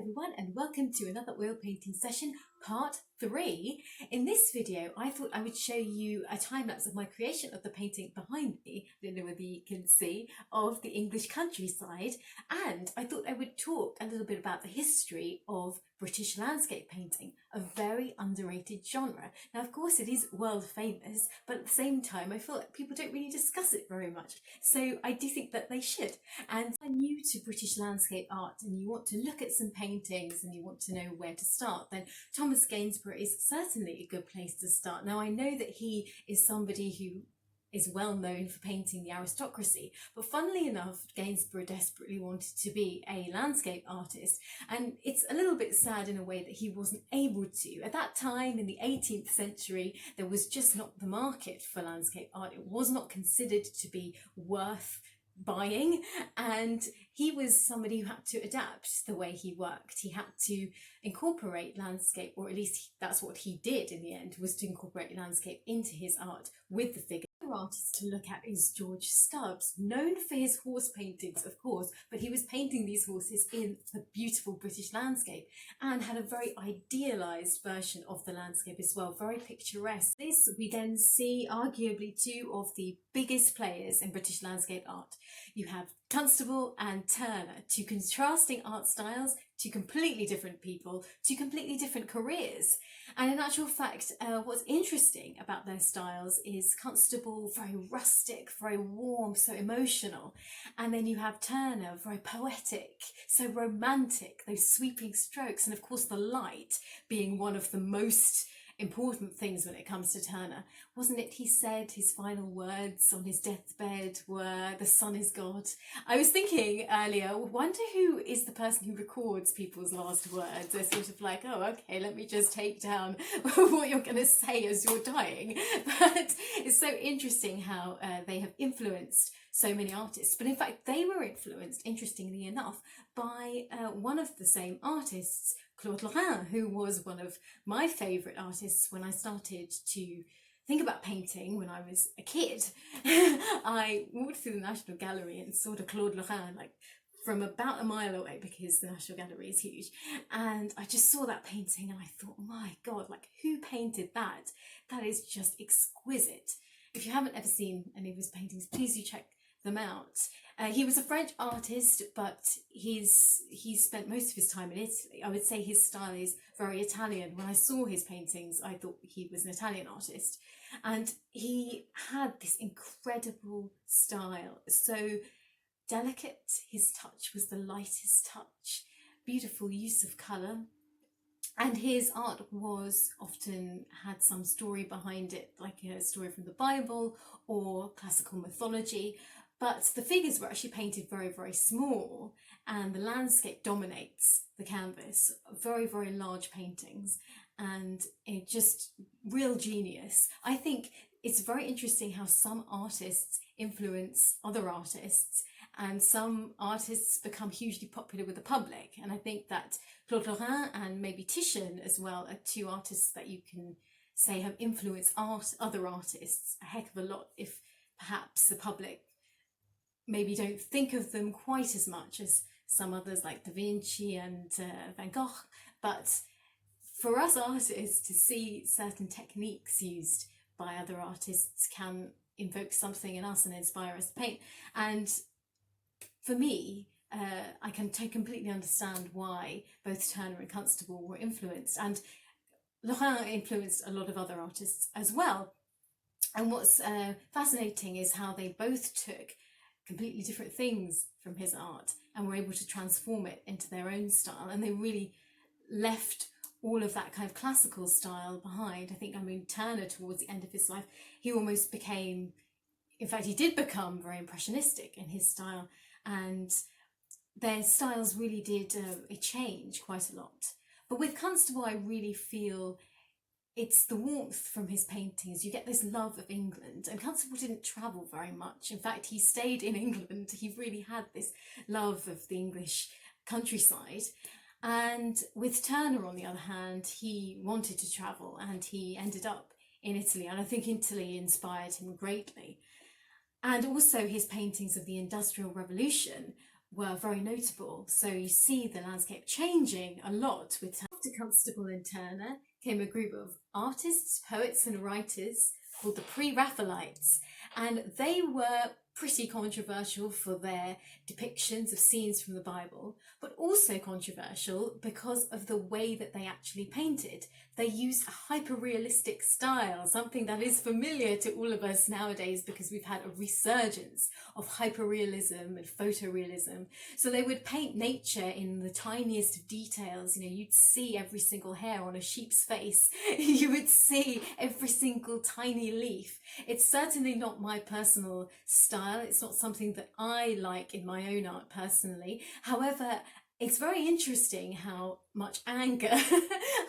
everyone, and welcome to another oil painting session, part 3. In this video, I thought I would show you a time-lapse of my creation of the painting behind me, I don't know whether you can see, of the English countryside, and I thought I would talk a little bit about the history of British landscape painting, a very underrated genre. Now, of course, it is world famous, but at the same time, I feel like people don't really discuss it very much, so I do think that they should. And if you're new to British landscape art and you want to look at some paintings and you want to know where to start, then Thomas Gainsborough is certainly a good place to start. Now, I know that he is somebody who is well known for painting the aristocracy, but funnily enough, Gainsborough desperately wanted to be a landscape artist, and it's a little bit sad in a way that he wasn't able to. At that time, in the 18th century, there was just not the market for landscape art. It was not considered to be worth buying, and he was somebody who had to adapt the way he worked. He had to incorporate landscape, or at least that's what he did in the end, was to incorporate landscape into his art with the figure. Another artist to look at is George Stubbs, known for his horse paintings, of course, but he was painting these horses in the beautiful British landscape and had a very idealised version of the landscape as well, very picturesque. This we then see arguably two of the biggest players in British landscape art. You have Constable and Turner, two contrasting art styles, two completely different people, two completely different careers. And in actual fact, what's interesting about their styles is Constable, very rustic, very warm, so emotional. And then you have Turner, very poetic, so romantic, those sweeping strokes. And of course, the light being one of the most important things when it comes to Turner. Wasn't it he said his final words on his deathbed were, "The sun is God"? I was thinking earlier, wonder who is the person who records people's last words. They're sort of like, oh, okay, let me just take down what you're going to say as you're dying. But it's so interesting how they have influenced so many artists. But in fact, they were influenced, interestingly enough, by one of the same artists, Claude Lorrain, who was one of my favourite artists when I started to think about painting when I was a kid. I walked through the National Gallery and saw the Claude Lorrain like from about a mile away, because the National Gallery is huge, and I just saw that painting and I thought, my God, like, who painted that? That is just exquisite. If you haven't ever seen any of his paintings, please do check them out. He was a French artist, but he's spent most of his time in Italy. I would say his style is very Italian. When I saw his paintings, I thought he was an Italian artist. And he had this incredible style, so delicate. His touch was the lightest touch, beautiful use of colour. And his art was often had some story behind it, like a story from the Bible or classical mythology. But the figures were actually painted very, very small, and the landscape dominates the canvas. Very, very large paintings, and it just real genius. I think it's very interesting how some artists influence other artists, and some artists become hugely popular with the public. And I think that Claude Lorrain and maybe Titian as well are two artists that you can say have influenced other artists a heck of a lot, if perhaps the public maybe don't think of them quite as much as some others like Da Vinci and Van Gogh. But for us artists to see certain techniques used by other artists can invoke something in us and inspire us to paint. And for me, I can completely understand why both Turner and Constable were influenced, and Lorrain influenced a lot of other artists as well. And what's fascinating is how they both took completely different things from his art and were able to transform it into their own style, and they really left all of that kind of classical style behind. I think, Turner, towards the end of his life, he almost became, in fact, he did become very impressionistic in his style, and their styles really did change quite a lot. But with Constable, I really feel it's the warmth from his paintings. You get this love of England, and Constable didn't travel very much. In fact, he stayed in England. He really had this love of the English countryside. And with Turner, on the other hand, he wanted to travel, and he ended up in Italy, and I think Italy inspired him greatly. And also his paintings of the Industrial Revolution were very notable. So you see the landscape changing a lot with after Constable and Turner came a group of artists, poets and writers called the Pre-Raphaelites, and they were pretty controversial for their depictions of scenes from the Bible, but also controversial because of the way that they actually painted. They used a hyper-realistic style, something that is familiar to all of us nowadays because we've had a resurgence of hyper-realism and photorealism. So they would paint nature in the tiniest of details. You know, you'd see every single hair on a sheep's face. You would see every single tiny leaf. It's certainly not my personal style. It's not something that I like in my own art personally. However, it's very interesting how much anger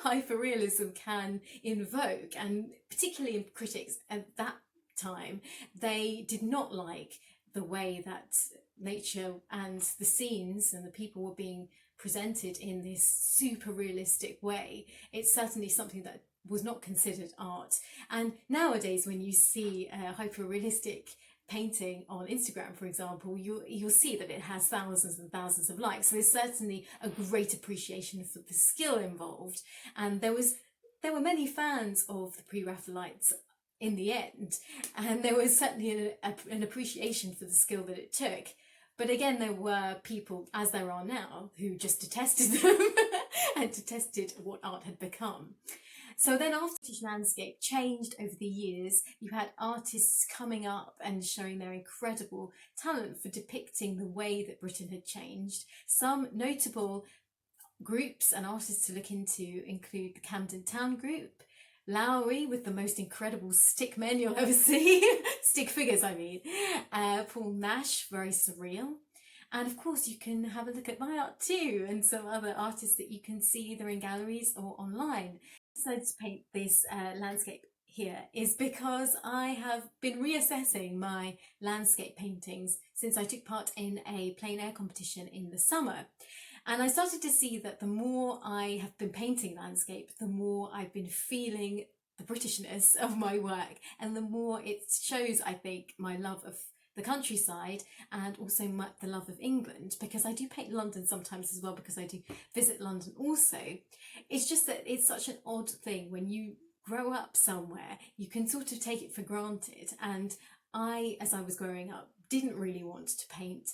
hyperrealism can invoke, and particularly in critics at that time, they did not like the way that nature and the scenes and the people were being presented in this super realistic way. It's certainly something that was not considered art. And nowadays, when you see a hyper realistic painting on Instagram, for example, you'll see that it has thousands and thousands of likes. So there's certainly a great appreciation for the skill involved. And there were many fans of the Pre-Raphaelites in the end, and there was certainly an appreciation for the skill that it took. But again, there were people, as there are now, who just detested them and detested what art had become. So then after the British landscape changed over the years, you had artists coming up and showing their incredible talent for depicting the way that Britain had changed. Some notable groups and artists to look into include the Camden Town Group, Lowry with the most incredible stick men you'll ever see, stick figures I mean, Paul Nash, very surreal. And of course you can have a look at my art too, and some other artists that you can see either in galleries or online. I decided to paint this landscape here is because I have been reassessing my landscape paintings since I took part in a plein air competition in the summer. And I started to see that the more I have been painting landscape, the more I've been feeling the Britishness of my work, and the more it shows, I think, my love of the countryside and also the love of England, because I do paint London sometimes as well, because I do visit London also. It's just that it's such an odd thing when you grow up somewhere, you can sort of take it for granted. And I, as I was growing up, didn't really want to paint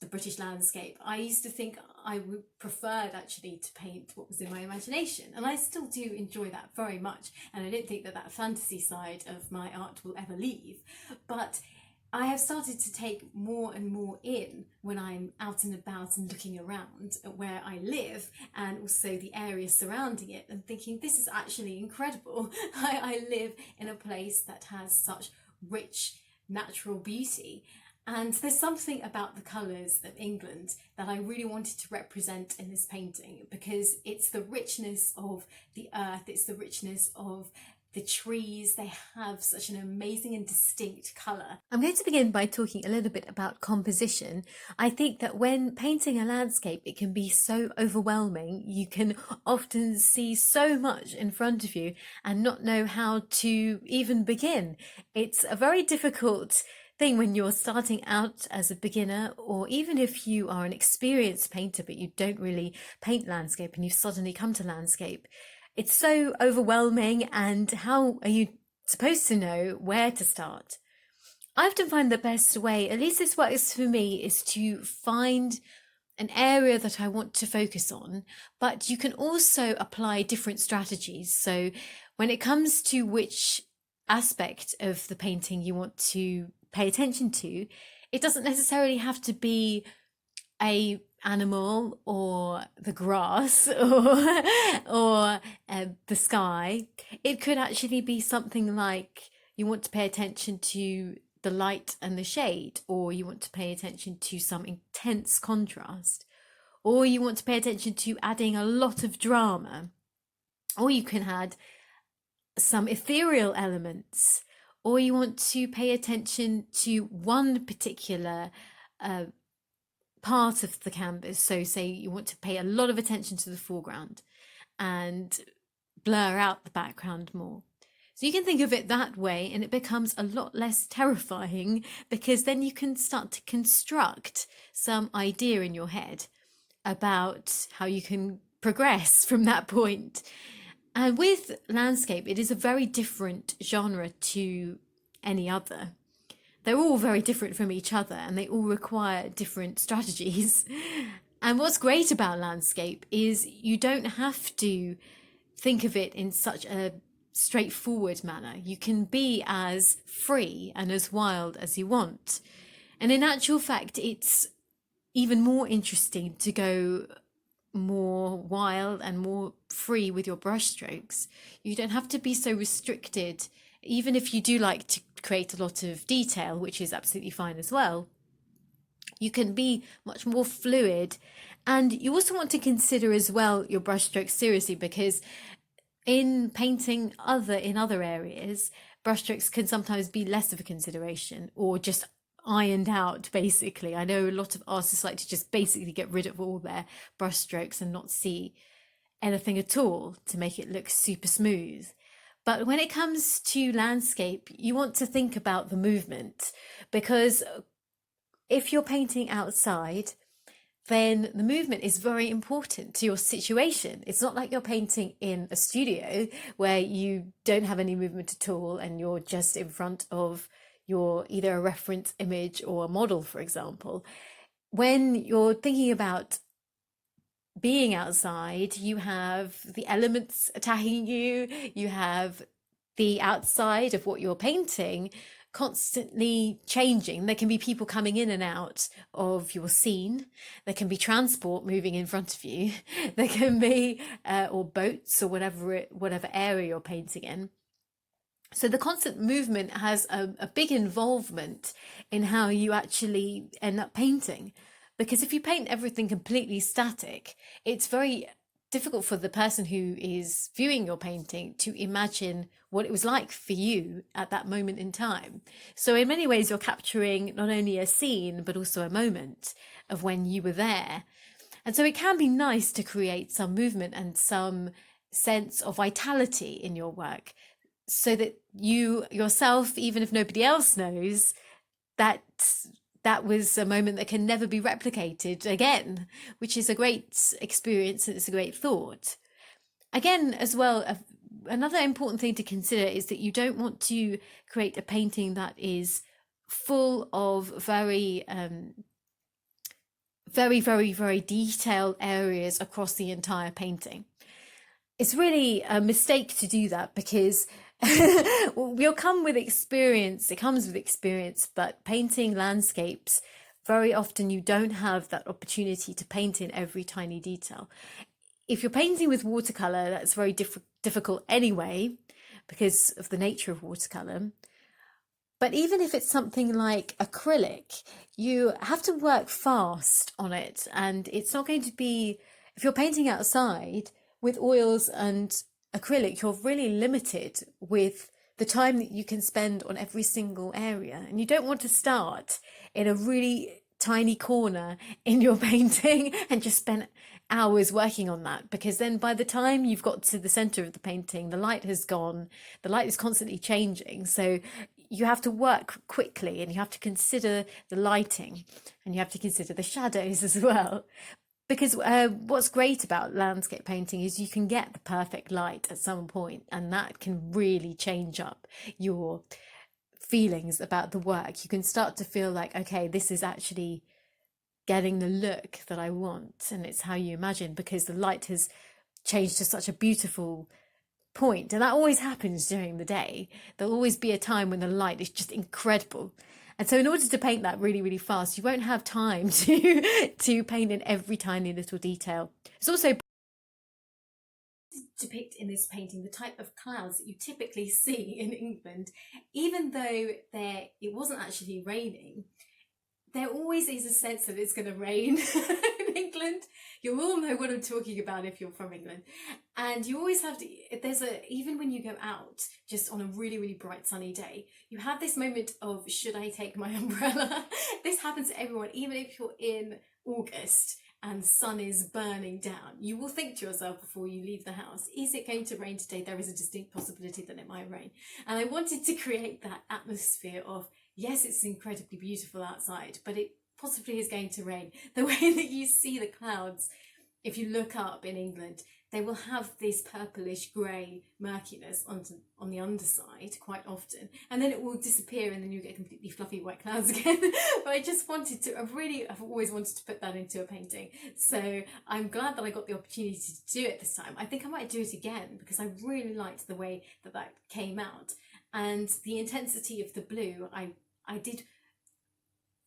the British landscape. I used to think I would preferred actually to paint what was in my imagination, and I still do enjoy that very much, and I don't think that that fantasy side of my art will ever leave. But I have started to take more and more in when I'm out and about and looking around at where I live and also the area surrounding it, and thinking this is actually incredible. I live in a place that has such rich natural beauty. And there's something about the colours of England that I really wanted to represent in this painting, because it's the richness of the earth, it's the richness of the trees. They have such an amazing and distinct colour. I'm going to begin by talking a little bit about composition. I think that when painting a landscape, it can be so overwhelming. You can often see so much in front of you and not know how to even begin. It's a very difficult thing when you're starting out as a beginner, or even if you are an experienced painter but you don't really paint landscape and you suddenly come to landscape. It's so overwhelming, and how are you supposed to know where to start? I often find the best way, at least this works for me, is to find an area that I want to focus on, but you can also apply different strategies. So when it comes to which aspect of the painting you want to pay attention to, it doesn't necessarily have to be a animal or the grass or the sky. It could actually be something like you want to pay attention to the light and the shade, or you want to pay attention to some intense contrast, or you want to pay attention to adding a lot of drama, or you can add some ethereal elements, or you want to pay attention to one particular part of the canvas. So say you want to pay a lot of attention to the foreground and blur out the background more. So you can think of it that way, and it becomes a lot less terrifying because then you can start to construct some idea in your head about how you can progress from that point. And with landscape, it is a very different genre to any other. They're all very different from each other and they all require different strategies. And what's great about landscape is you don't have to think of it in such a straightforward manner. You can be as free and as wild as you want. And in actual fact, it's even more interesting to go more wild and more free with your brushstrokes. You don't have to be so restricted, even if you do like to create a lot of detail, which is absolutely fine as well. You can be much more fluid. And you also want to consider as well your brushstrokes seriously, because in painting in other areas, brushstrokes can sometimes be less of a consideration or just ironed out, basically. I know a lot of artists like to just basically get rid of all their brushstrokes and not see anything at all to make it look super smooth. But when it comes to landscape, you want to think about the movement, because if you're painting outside, then the movement is very important to your situation. It's not like you're painting in a studio where you don't have any movement at all and you're just in front of your either a reference image or a model, for example. When you're thinking about being outside, you have the elements attacking you, you have the outside of what you're painting constantly changing. There can be people coming in and out of your scene. There can be transport moving in front of you. There can be or boats or whatever area you're painting in. So the constant movement has a big involvement in how you actually end up painting. Because if you paint everything completely static, it's very difficult for the person who is viewing your painting to imagine what it was like for you at that moment in time. So in many ways, you're capturing not only a scene, but also a moment of when you were there. And so it can be nice to create some movement and some sense of vitality in your work, so that you yourself, even if nobody else knows, that was a moment that can never be replicated again, which is a great experience and it's a great thought. Again, as well, another important thing to consider is that you don't want to create a painting that is full of very, very detailed areas across the entire painting. It's really a mistake to do that, because you'll come with experience. It comes with experience, but painting landscapes, very often you don't have that opportunity to paint in every tiny detail. If you're painting with watercolor, that's very difficult anyway, because of the nature of watercolor. But even if it's something like acrylic, you have to work fast on it, and it's not going to be, if you're painting outside with oils and acrylic, you're really limited with the time that you can spend on every single area. And you don't want to start in a really tiny corner in your painting and just spend hours working on that, because then by the time you've got to the center of the painting, the light has gone, the light is constantly changing. So you have to work quickly, and you have to consider the lighting, and you have to consider the shadows as well. Because what's great about landscape painting is you can get the perfect light at some point, and that can really change up your feelings about the work. You can start to feel like, okay, this is actually getting the look that I want, and it's how you imagine, because the light has changed to such a beautiful point. And that always happens during the day. There'll always be a time when the light is just incredible. And so in order to paint that really, really fast, you won't have time to paint in every tiny little detail. It's also depict in this painting the type of clouds that you typically see in England. Even though it wasn't actually raining, there always is a sense that it's going to rain in England. You all know what I'm talking about if you're from England. And you always have to, even when you go out just on a really, really bright sunny day, you have this moment of, should I take my umbrella? This happens to everyone, even if you're in August and the sun is burning down, you will think to yourself before you leave the house, is it going to rain today? There is a distinct possibility that it might rain. And I wanted to create that atmosphere of, yes, it's incredibly beautiful outside, but it possibly is going to rain. The way that you see the clouds, if you look up in England, they will have this purplish grey murkiness on the underside quite often, and then it will disappear and then you get completely fluffy white clouds again. But I just wanted to, I've always wanted to put that into a painting, so I'm glad that I got the opportunity to do it this time. I think I might do it again because I really liked the way that that came out, and the intensity of the blue, I did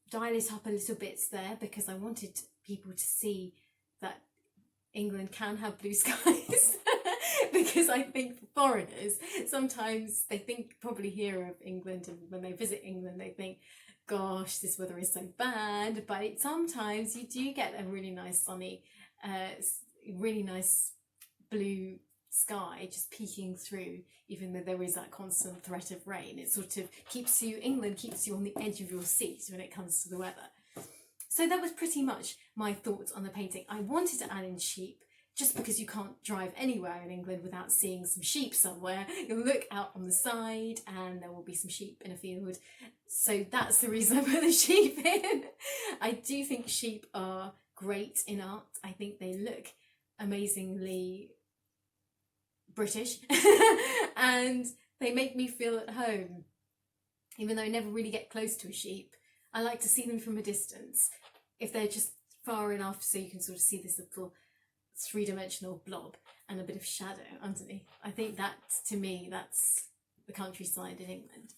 dial it up a little bit there because I wanted people to see that England can have blue skies. Because I think for foreigners, sometimes they think, probably hear of England, and when they visit England they think, gosh, this weather is so bad, but sometimes you do get a really nice sunny, really nice blue sky just peeking through, even though there is that constant threat of rain. It sort of keeps you, England keeps you on the edge of your seat when it comes to the weather. So that was pretty much my thoughts on the painting. I wanted to add in sheep just because you can't drive anywhere in England without seeing some sheep somewhere. You'll look out on the side and there will be some sheep in a field. So that's the reason I put the sheep in. I do think sheep are great in art. I think they look amazingly British and they make me feel at home. Even though I never really get close to a sheep, I like to see them from a distance. If they're just far enough so you can sort of see this little three-dimensional blob and a bit of shadow underneath. I think that, to me, that's the countryside in England.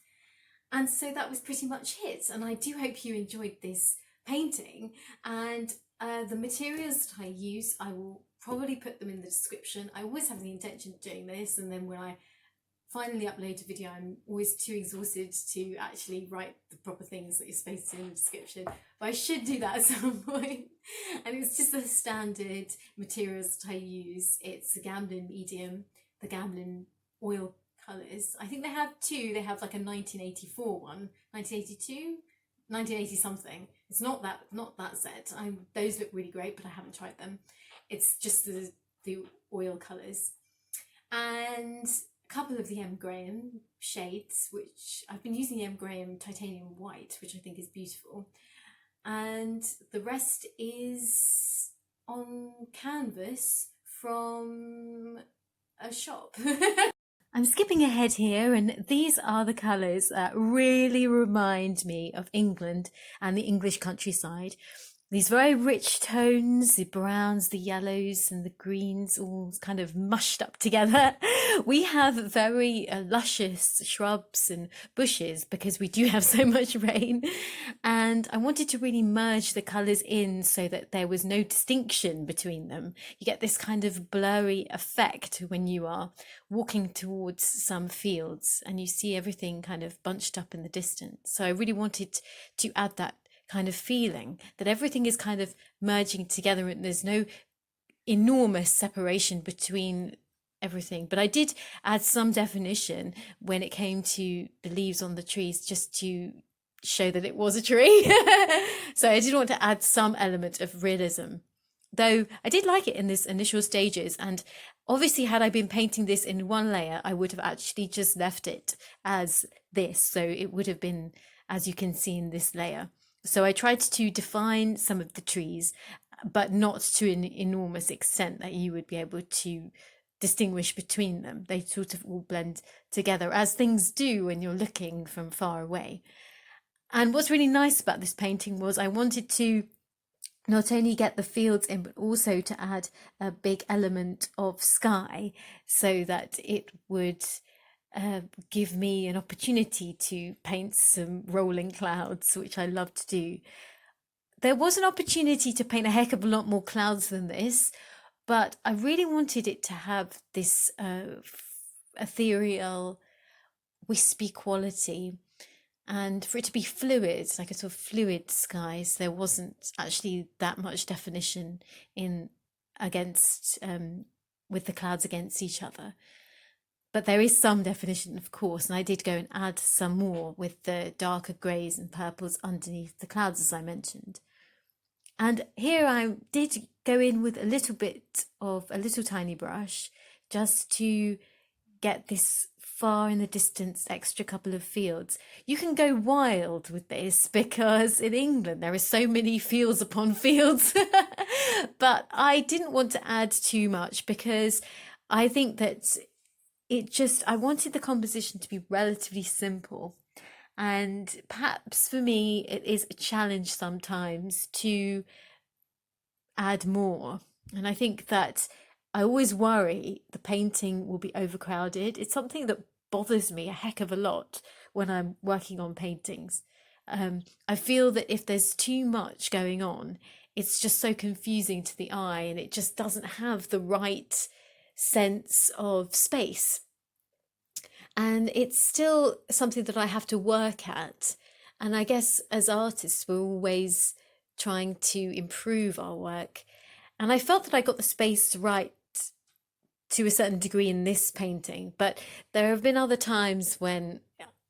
And so that was pretty much it. And I do hope you enjoyed this painting. And the materials that I use, I will probably put them in the description. I always have the intention of doing this, and then when I finally upload a video, I'm always too exhausted to actually write the proper things that you're supposed to in the description, but I should do that at some point. And it's just the standard materials that I use. It's the Gamblin medium, the Gamblin oil colours. I think they have two. They have like a 1984 one, 1982, 1980 something. It's not that set. Those look really great, but I haven't tried them. It's just the oil colours. And a couple of the M. Graham shades, which I've been using the M. Graham Titanium White, which I think is beautiful. And the rest is on canvas from a shop. I'm skipping ahead here, and these are the colours that really remind me of England and the English countryside. These very rich tones, the browns, the yellows and the greens all kind of mushed up together. We have very luscious shrubs and bushes because we do have so much rain. And I wanted to really merge the colours in so that there was no distinction between them. You get this kind of blurry effect when you are walking towards some fields and you see everything kind of bunched up in the distance. So I really wanted to add that kind of feeling that everything is kind of merging together and there's no enormous separation between everything. But I did add some definition when it came to the leaves on the trees, just to show that it was a tree. So I did want to add some element of realism, though I did like it in this initial stages. And obviously, had I been painting this in one layer, I would have actually just left it as this. So it would have been, as you can see, in this layer. So I tried to define some of the trees, but not to an enormous extent that you would be able to distinguish between them. They sort of all blend together, as things do when you're looking from far away. And what's really nice about this painting was I wanted to not only get the fields in, but also to add a big element of sky so that it would give me an opportunity to paint some rolling clouds, which I love to do. There was an opportunity to paint a heck of a lot more clouds than this, but I really wanted it to have this ethereal, wispy quality, and for it to be fluid, like a sort of fluid skies. There wasn't actually that much definition in against with the clouds against each other. But there is some definition, of course, and I did go and add some more with the darker greys and purples underneath the clouds, as I mentioned. And here I did go in with a little bit of a little tiny brush just to get this far in the distance extra couple of fields. You can go wild with this because in England there are so many fields upon fields. But I didn't want to add too much because I think that I wanted the composition to be relatively simple. And perhaps for me, it is a challenge sometimes to add more. And I think that I always worry the painting will be overcrowded. It's something that bothers me a heck of a lot when I'm working on paintings. I feel that if there's too much going on, it's just so confusing to the eye and it just doesn't have the right sense of space. And it's still something that I have to work at. And I guess as artists, we're always trying to improve our work. And I felt that I got the space right to a certain degree in this painting, but there have been other times when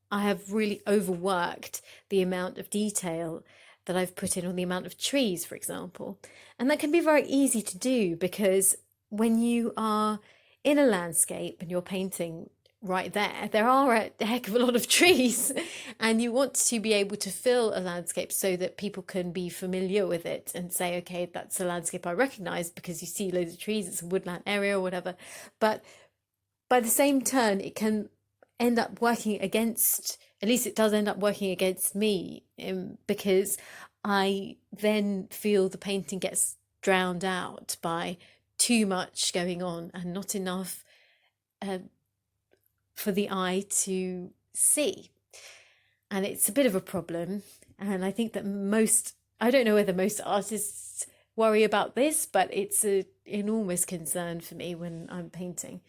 I have really overworked the amount of detail that I've put in, or the amount of trees, for example. And that can be very easy to do because when you are in a landscape and you're painting right there are a heck of a lot of trees and you want to be able to fill a landscape so that people can be familiar with it and say, okay, that's a landscape I recognize because you see loads of trees, it's a woodland area or whatever. But by the same turn, it can end up working against, at least it does end up working against me, because I then feel the painting gets drowned out by too much going on and not enough for the eye to see. And it's a bit of a problem. And I think that I don't know whether most artists worry about this, but it's an enormous concern for me when I'm painting.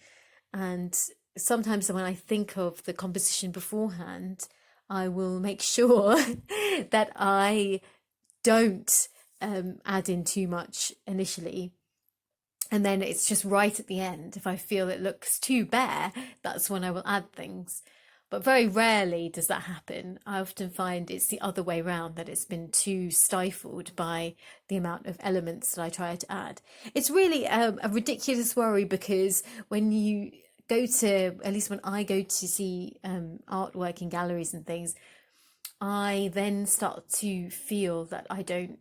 And sometimes when I think of the composition beforehand, I will make sure that I don't add in too much initially. And then it's just right at the end. If I feel it looks too bare, that's when I will add things. But very rarely does that happen. I often find it's the other way around, that it's been too stifled by the amount of elements that I try to add. It's really a ridiculous worry because when you go to, at least when I go to see artwork in galleries and things, I then start to feel that I don't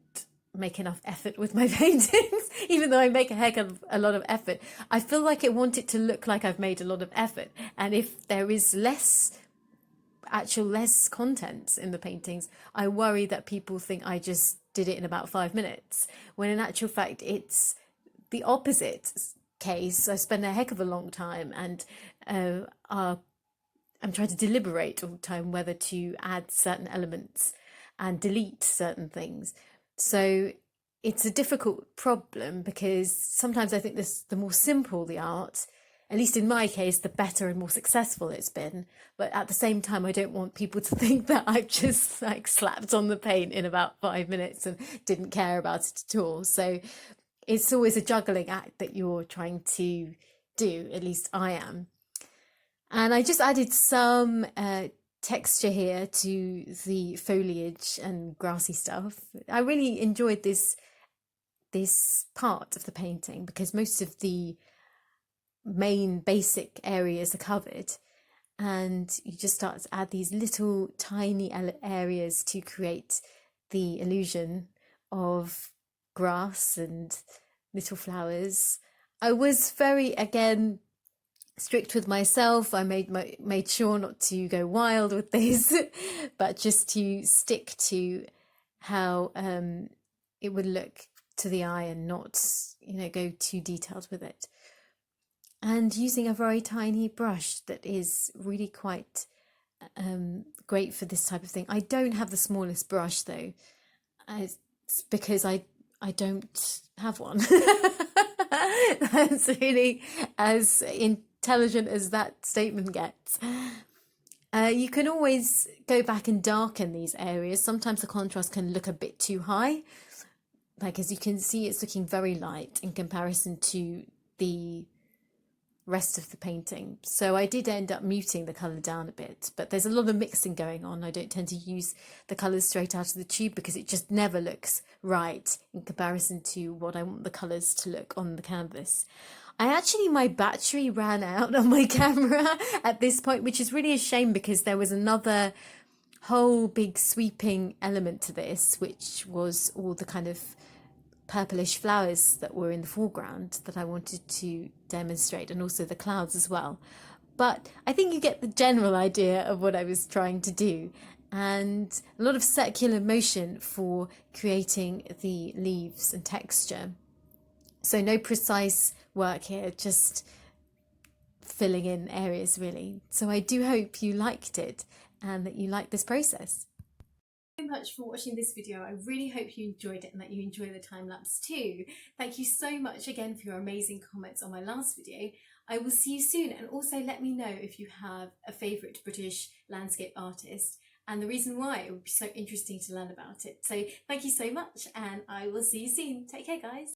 make enough effort with my paintings, even though I make a heck of a lot of effort. I feel like I want it to look like I've made a lot of effort. And if there is less content in the paintings, I worry that people think I just did it in about 5 minutes, when in actual fact it's the opposite case. I spend a heck of a long time and I'm trying to deliberate all the time whether to add certain elements and delete certain things. So it's a difficult problem because sometimes I think the more simple the art, at least in my case, the better and more successful it's been. But at the same time, I don't want people to think that I've just like slapped on the paint in about 5 minutes and didn't care about it at all. So it's always a juggling act that you're trying to do, at least I am. And I just added some texture here to the foliage and grassy stuff. I really enjoyed this part of the painting because most of the main basic areas are covered, and you just start to add these little tiny areas to create the illusion of grass and little flowers. I was very, again, strict with myself. I made sure not to go wild with this, but just to stick to how it would look to the eye and not, go too detailed with it. And using a very tiny brush that is really quite great for this type of thing. I don't have the smallest brush though. It's because I don't have one. That's really as intelligent as that statement gets. You can always go back and darken these areas. Sometimes the contrast can look a bit too high. Like, as you can see, it's looking very light in comparison to the rest of the painting. So I did end up muting the colour down a bit, but there's a lot of mixing going on. I don't tend to use the colours straight out of the tube because it just never looks right in comparison to what I want the colours to look on the canvas. My battery ran out on my camera at this point, which is really a shame because there was another whole big sweeping element to this, which was all the kind of purplish flowers that were in the foreground that I wanted to demonstrate, and also the clouds as well. But I think you get the general idea of what I was trying to do, and a lot of circular motion for creating the leaves and texture. So no precise work here, just filling in areas really. So I do hope you liked it and that you like this process. Thank you so much for watching this video. I really hope you enjoyed it and that you enjoy the time lapse too. Thank you so much again for your amazing comments on my last video. I will see you soon, and also let me know if you have a favourite British landscape artist and the reason why. It would be so interesting to learn about it. So thank you so much, and I will see you soon. Take care, guys.